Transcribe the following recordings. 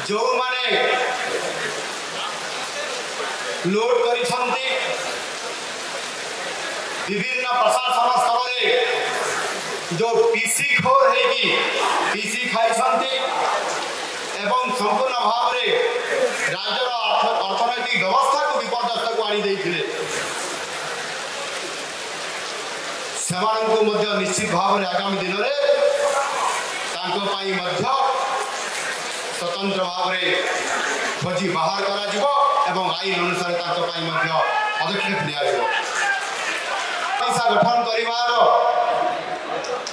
जो माने लोड करिसंती विभिन्न प्रशासन स्तर में जो पीसी खोर है कि पीसी खाई एवं संपूर्ण भाव में राज्यर अर्थनैतिक व्यवस्था को विपर्यस्त को आनी से निश्चित भाव में आगामी दिन में स्वतंत्र भाव में खोजी बाहर करा आईन अनुसार पदक्षेप लिया पैसा गठन करिवार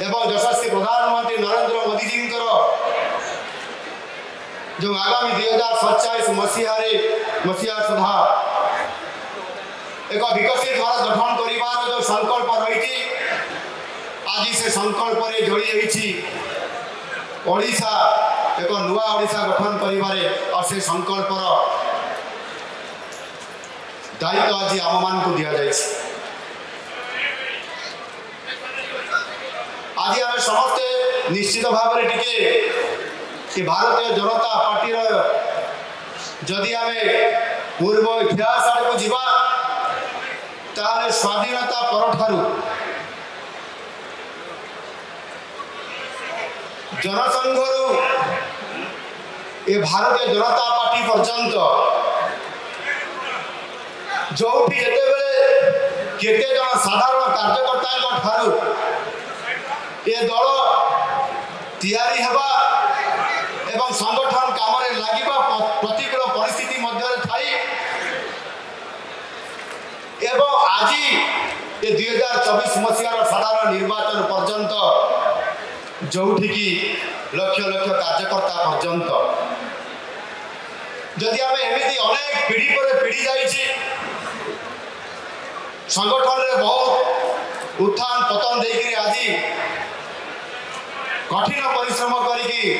एवं यशस्वी प्रधानमंत्री नरेंद्र मोदी जी जो आगामी 2047 मसीहा सुधा एक विकसित भारत गठन करिवार जो संकल्प रही आज से संकल्प रे जोड़ी रही ओडिशा एक नुआ ओडिशा गठन करिवारे और से संकल्पर दायित्व आज आम मान को दिया जाए। आज आम समस्ते निश्चित भाव में टी भारतीय जनता पार्टी जदि आम पूर्व इतिहास आड़ को जीवा ताहले स्वाधीनता परठारु जनसंघरु ए भारतीय जनता पार्टी पर्यंत जो केते जन साधारण कार्यकर्ता ठारू ए दल तैयारी हेबा एवं संगठन काम रे लागिबा प्रतिकूल परिस्थिति मध्य थाई एवं आज ए 2024 मसीहार साधारण निर्वाचन पर्यंत जोठी की लक्ष लक्ष कार्यकर्ता पर्यंत जदि आम एमती अनेक पीढ़ी पर पीढ़ी जाइए संगठन रे बहुत उत्थान पतन देकर आज कठिन परिश्रम करी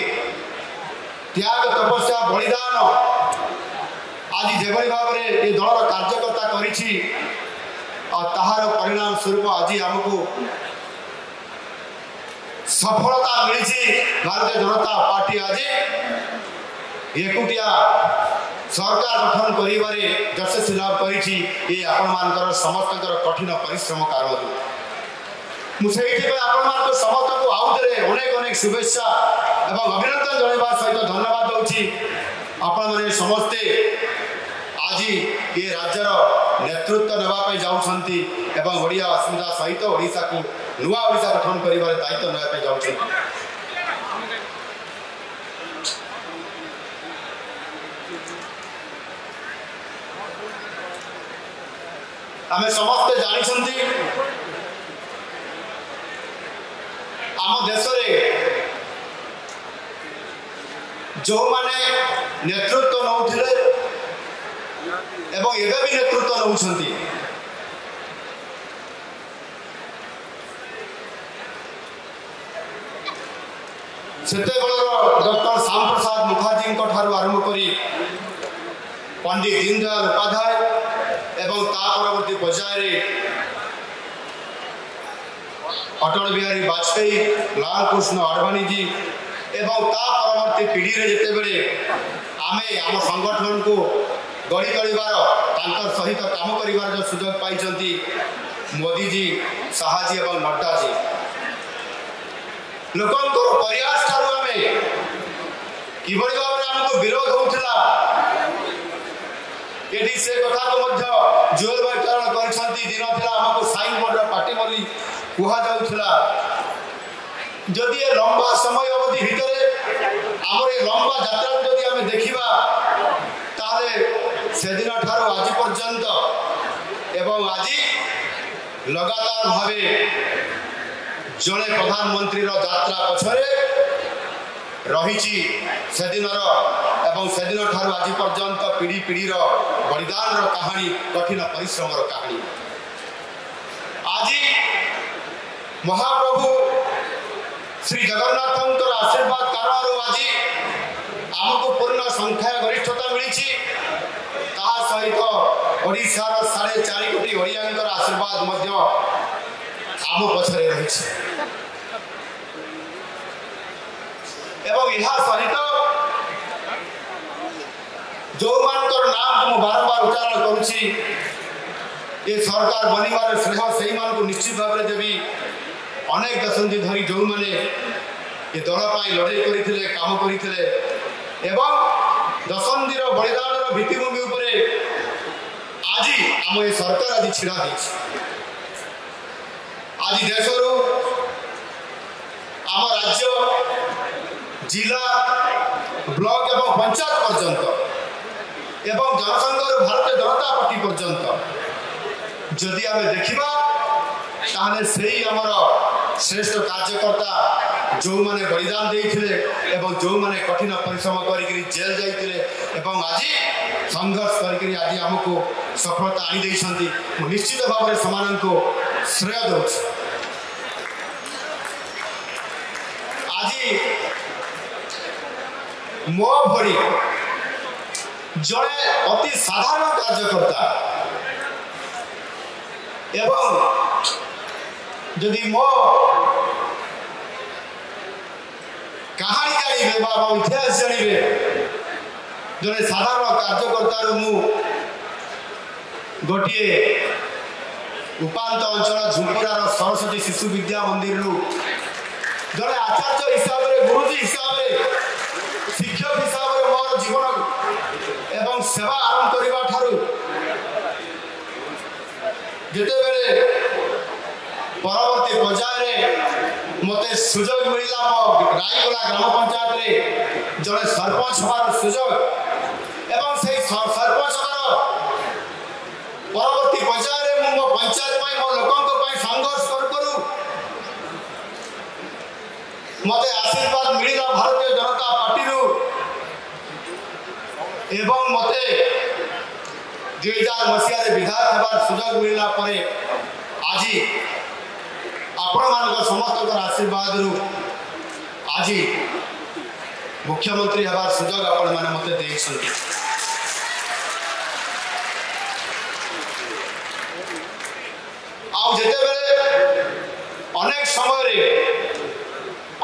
त्याग तपस्या बलिदान आज जो भाव में ये दलर कार्यकर्ता करिछि और ताहार परिणाम स्वरूप आज आमको सफलता मिली। भारतीय जनता पार्टी आज एकुटिया सरकार गठन करिबारे यशस्वी लाभ करिछि ये आपण मानकर समस्त कठिन परिश्रम कारण मुझे आपण मान समस्त को आउे अनेक अनेक शुभेच्छा एवं अभिनंदन जनवा सहित धन्यवाद दूची आपण माने समस्ते आज ये राज्यर नेतृत्व नापी जाऊँगी एवं ओडिया अस्मिता सहित ओडिशा को नुआ ओडिशा गठन करिबारे दायित्व नापी जाऊँगी। आमे समस्ते जानी आम देश जो माने नेतृत्व नौथिले एवं एबे भी नेतृत्व नौछंती डॉक्टर श्याम प्रसाद मुखर्जी आरंभ करी पंडित दीनदयाल उपाध्याय एवं ता परवर्ती पर्याय अटल बिहारी वाजपेयी लाल कृष्ण आडवाणी जी एवं ता परवर्ती पीढ़ी रे जेते बेले आमे आम संगठन को गढ़ी तोड़बार सहित काम करिवार जो सुजोग पाइछंती मोदी जी शाह जी एवं नड्डा जी लोकंकर प्रयास ठारू आमे किभଳି भाବରେ हमको विरोध होउथिला एडी से कथा को मध्य जोर बैठन करछंती दिन थिला हमको साइन बोर्ड पार्टी बोली कुहा जाउथिला जदि ये लंबा समय अवधि भितरे हमर ए लंबा यात्रा जदि हमें देखिबा ताले से दिन ठारू आज पर्यंत एवं आज लगातार भावे जड़े प्रधानमंत्री यात्रा पछरे रही से दिन एवं से दिन ठारू आज पर्यंत पीढ़ी पीढ़ी बलिदान कहानी कठिन परिश्रम कहानी आज महाप्रभु श्री जगन्नाथ आशीर्वाद कारण आज आमको पूर्ण संख्या गरिष्ठता मिली सहित ओडिशार 4.5 कोटी ओडियांकर आशीर्वाद आम पछरे रही एवं यह सहित जो मानकर नाम को बारंबार उच्चारण करुछि ये सरकार बनिबार श्रेय से मान को निश्चित भाव में देवी अनेक दशंधि धरी जो मैंने ये दल पर लड़ाई करते काम करते एवं दशंधि बलिदान भित्तिभूमि उपरे आज आम ये सरकार आज छिड़ा आज देश आम राज्य जिला ब्लॉक एवं पंचायत पर्यंत एवं जनसंघ भारतीय जनता पार्टी पर्यंत जदि आम देखा ताहले से आमर श्रेष्ठ कार्यकर्ता जो माने बलिदान देइथिले एवं जो माने कठिन परिश्रम करिकरी जेल जाइथिले एवं आज संघर्ष करिकरी आज हमको सफलता आनी देइछंती निश्चित भाव में समान को श्रेय दउछ। आज मो भरी जड़े अति साधारण कार्यकर्ता एवं जदि मो कहानी जानिबे बा इतिहास जानिबे जड़े साधारण कार्यकर्ता मु गोटे उपांत अंचल झुंपुरार सरस्वती शिशु विद्या मंदिर जड़े आचार्य हिसाब से गुरुजी हिसाब से शिक्षक हिसाब से मोर जीवन एवं सेवा आरंभ करबा ठारू जेते बेले परवर्ती पर्याय मते सुजोग मिला मो रायगला ग्राम पंचायत रे जड़े सरपंच हमार सुजोग एवं से सरपंच हमार परवर्ती पर्याय रे मो पंचायत पई मो लोकन पई संघर्ष करू मते आशीर्वाद मिला भारतीय जनता पार्टी रू एवं मते 2000 मसीह विधायक हबार सुजोग मिलला परे आज आपण मान समस्त आशीर्वाद रू आज मुख्यमंत्री हबार सुजोग आपण माने मते देइछंती। आउ जेते बेले अनेक समय रे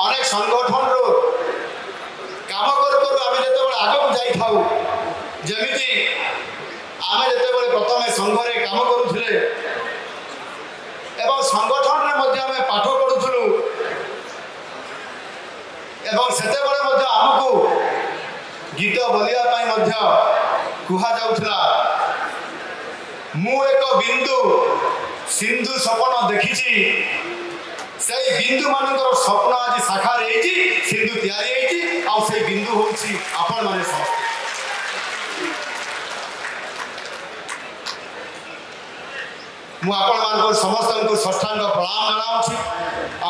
अनेक संगठन रो काम कर आम जो आगे जाई थाउ जमिति आम जो प्रथम संघरे काम करुले एवं संगठन रे आम पाठ पढ़ुलु एवं सेते आमको गीत बोलिया कुहा जाउथला मु एक बिंदु सिंधु सपन देखी से बिंदु मानकर स्वप्न आज साकार होती सिंधु तैयारी आउ से बिंदु होची आपण माने समस्त मु आपण मान समस्त को षष्ठांग प्रणाम जनाऊँ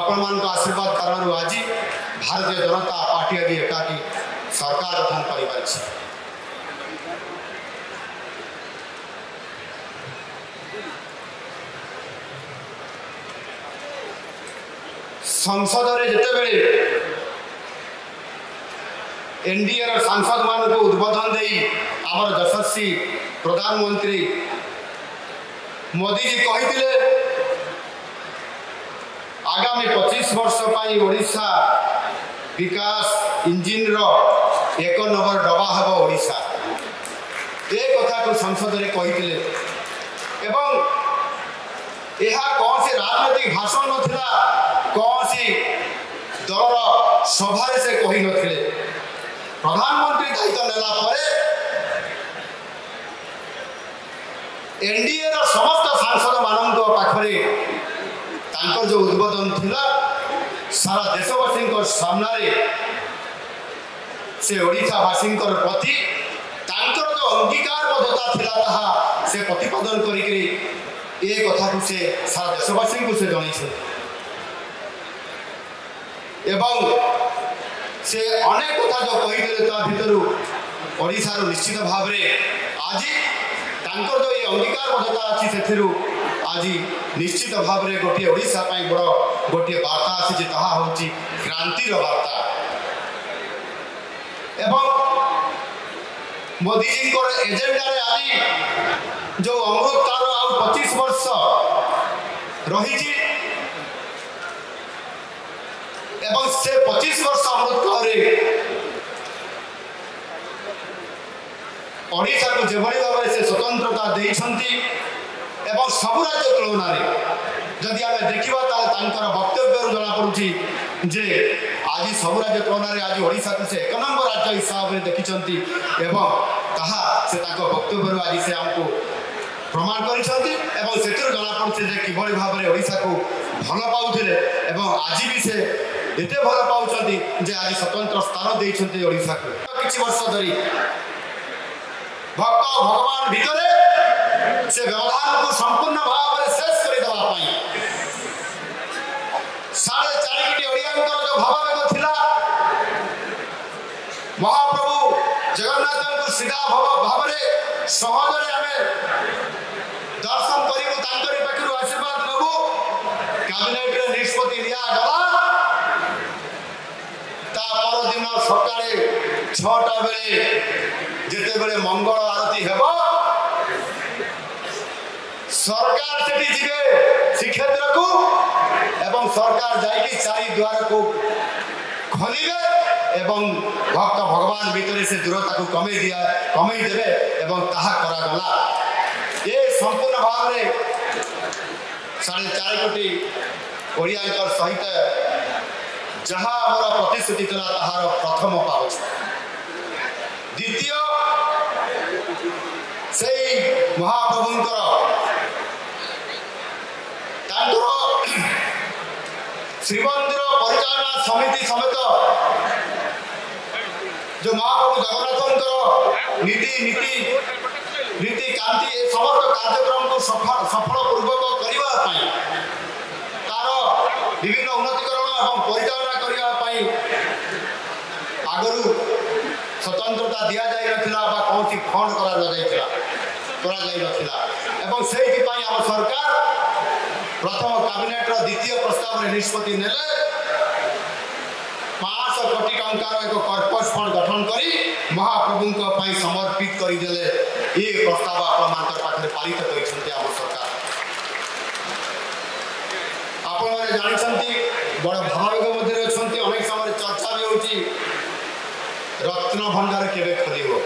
आपण मान आशीर्वाद कारण आज भारतीय जनता पार्टी आज एकाकी सरकार गठन कर संसद रे जेते बेले एनडीए रो सांसद मान को उद्बोधन देई आमर यशस्वी प्रधानमंत्री मोदी जी कहिथिले आगामी 25 वर्ष पाई ओडिशा विकास इंजिन रो एक नंबर डबा हबो ओडिशा ए कथा को संसद रे कहिथिले एवं यह कौन सी राजनीतिक भाषण नथिला कौन सी दल सभा से कही नथिले प्रधानमंत्री दायित्व नेला परे एनडीए रो समस्त सांसद मानक पाखरे तांकर जो उद्बोधन थिला सारा देशवासी सामना रे से ओडिशावासी प्रति तांकर जो अंगीकारबद्धता थिला ताहा से प्रतिपादन करिकरी ए कथा को से सारा देशवासी को से जनाई एवं से अनेक कथा जो कहीदेले ता भितर ओडिशार निश्चित भाव में आज तांकर जो ये अंगीकारबद्धता अच्छी से आज निश्चित भाव में गोटे ओडिशा पई बड़ गोटे वार्ता आसी ताहा होची क्रांतिर वार्ता एवं मोदी जी को एजेंडा रे आज जो अमृत काल आउ 25 वर्ष रही एवं से 25 वर्ष अमृत काल ओडिशा को जेभली भाव से स्वतंत्रता देइछंती एवं सब राज्य तुलन जदि आम देखा वक्तव्य जना पड़ी जे आज सब राज्य तुलन आज ओडिशा को से 1 नंबर राज्य हिसाब से देखिंट एवं से वक्तव्य आज से आमको प्रमाण कर जना पड़े किभली भाव में ओडिशा को भल पाउले आज भी से एत भल पाँच आज स्वतंत्र स्थान देते ओडिशा को किछि वर्ष धरी भक्त भगवान भितर से व्यवधान को संपूर्ण भाव में शेष करदेवा 4.5 कोटी ओडियांकर जो भावावेग थिला महाप्रभु जगन्नाथ को सीधा भाव में सहजरे आम दर्शन करूँ पाखु आशीर्वाद नबू कैबिनेट निष्पत्ति दिगला दिन सका 6टा बेले जिते बड़े मंगल आरती हेब सरकार सेठी जीवे श्रीक्षेत्र को एवं सरकार जाइए 4 द्वार को खोलिए एवं भक्त भगवान भीतर से दूरता को कमे देवे एवं ताहा करागला ये संपूर्ण भाव में 4.5 कोटी ओडियांकर सहित जहाँ आमर प्रतिश्रुति था ताहार प्रथम पाउच द्वितीय से महाप्रभुंकर श्रीमंदिर परिचालना समिति समेत जो महाप्रभु जगन्नाथ नीति कांति ए समस्त कार्यक्रम को सफल पूर्वक करने तार विभिन्न उन्नतिकरण और परिचालना करने आगु स्वतंत्रता दि जाए कौन फंड करा आम सरकार प्रथम कैबिनेट द्वितीय प्रस्ताव में निष्पत्ति नेले 500 कोटी टंकार एक कॉर्पस फंड गठन करी महाप्रभु समर्पित करदेले ये प्रस्ताव आपण पाखे पारित करते आम सरकार आपण मैंने जानते बड़ भावावेग मध्य अच्छा अनेक समय चर्चा भी होती रत्न भंडार केवे खोलिबो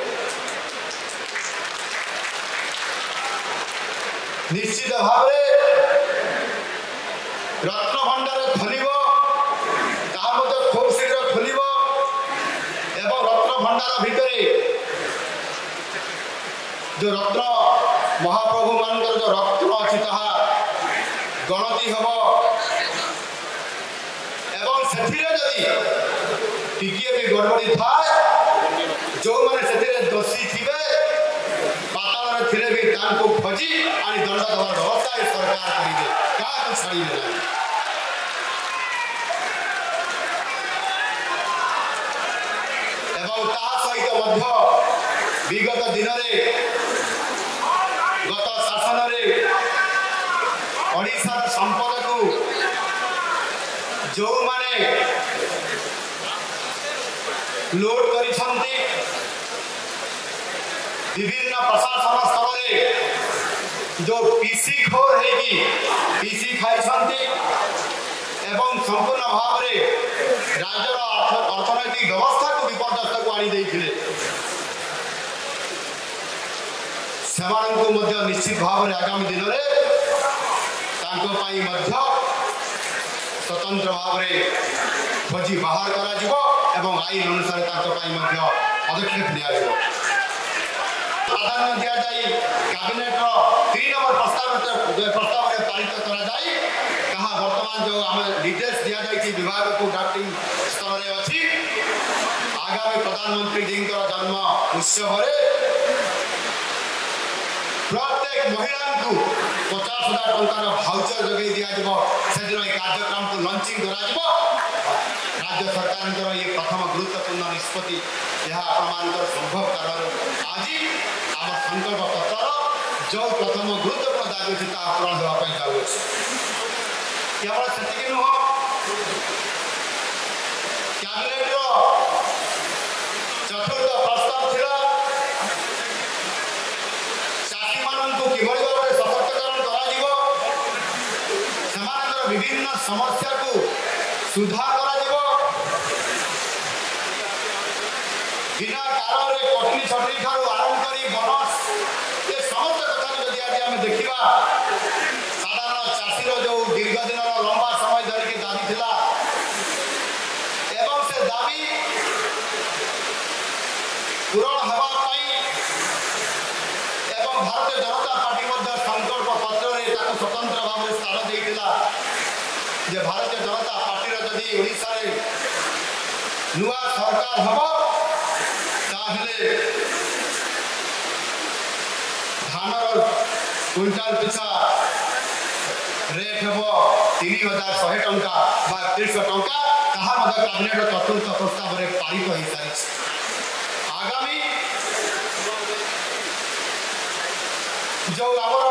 निश्चित भाव रत्न भंडार खोलिबो खूब शीघ्र खोलिबो एवं रत्न भंडार भितर जो रत्न महाप्रभु मान जो रत्न अच्छी ताहा गणति हम एवं जदि टिके भी गड़बड़ी थाए जो मैंने दोषी थे पाताल थे भी खोजी आनी दंड देवार व्यवस्था सरकार करेंगे क्या छाड़े ना सहित विगत दिन गत शासन ओडिशा संपद को जो माने लोड कर विभिन्न प्रशासन स्तर में जो पीसी खोर है पीसी खाई एवं संपूर्ण भाव में राज्यर अर्थनैतिक व्यवस्था को विपर्यस्त को आनी निश्चित भाव में आगामी दिन में स्वतंत्र भाव में खोजी बाहर करा आईन अनुसार पदक्षेप लिया प्राधान्य दि जाए कैबिनेट 3 नंबर प्रस्ताव में पारित करा जाए कहा वर्तमान जो आम निर्देश दि जाए विभाग को ड्राफ्टिंग स्तर में अच्छी आगामी प्रधानमंत्री जी जन्म उत्सव प्रत्येक महिला को 50,000 टंकार भाउचर जगह दि कार्यक्रम को लॉन्चिंग करा राज्य सरकार ये प्रथम गुरुत्वपूर्ण निष्पत्ति यह संभव कारण आज आम संकल्प पत्र जो प्रथम गुरुत्वपूर्ण दाबी अच्छी पूरण होगापी जाऊँगी केवल से नुह कैबिनेट चतुर्थ प्रस्ताव थिला चाषी मानू किभली भाव में सशक्तिकरण कर विभिन्न समस्या को सुधार बिना ସାରରେ କଟନୀ ଛଟନୀ ଠାରୁ ଆରମ୍ଭ କରି ବୋନସ ଏ ସମସ୍ତ କଥାକୁ ଯଦି ଆଜି ଆମେ ଦେଖିବା ସାଧାରଣ ଚାଷୀର ଯେଉଁ ଦୀର୍ଘ ଦିନର ଲମ୍ବା ସମୟ ଧରିକି ଦାବି ଥିଲା ଏବଂ ସେ ଦାବି ପୂରଣ ହେବା ପାଇଁ ଏବଂ ଭାରତୀୟ ଜନତା ପାର୍ଟି ମଧ୍ୟ ସଂକଳ୍ପ ପତ୍ରରେ ତାକୁ ସ୍ୱତନ୍ତ୍ର ଭାବରେ ସ୍ଥାନ ଦେଇଥିଲା ଯେ ଭାରତୀୟ ଜନତା ପାର୍ଟିର ଯଦି ଓଡ଼ିଶାରେ ନୂଆ ସରକାର ହେବ ତାହେଲେ ଧାନର କୁଇଣ୍ଟାଲ ପିଛା ରେଟ୍ ହେବ 3,100 ଟଙ୍କା ବା 1,000 ଟଙ୍କା ତାହା ମଧ୍ୟ କ୍ୟାବିନେଟ୍ର ଚତୁର୍ଥ ପ୍ରସ୍ତାବରେ ପାରିତ ହୋଇସାରିଛି। ଆଗାମୀ ଯେଉଁ ଆମର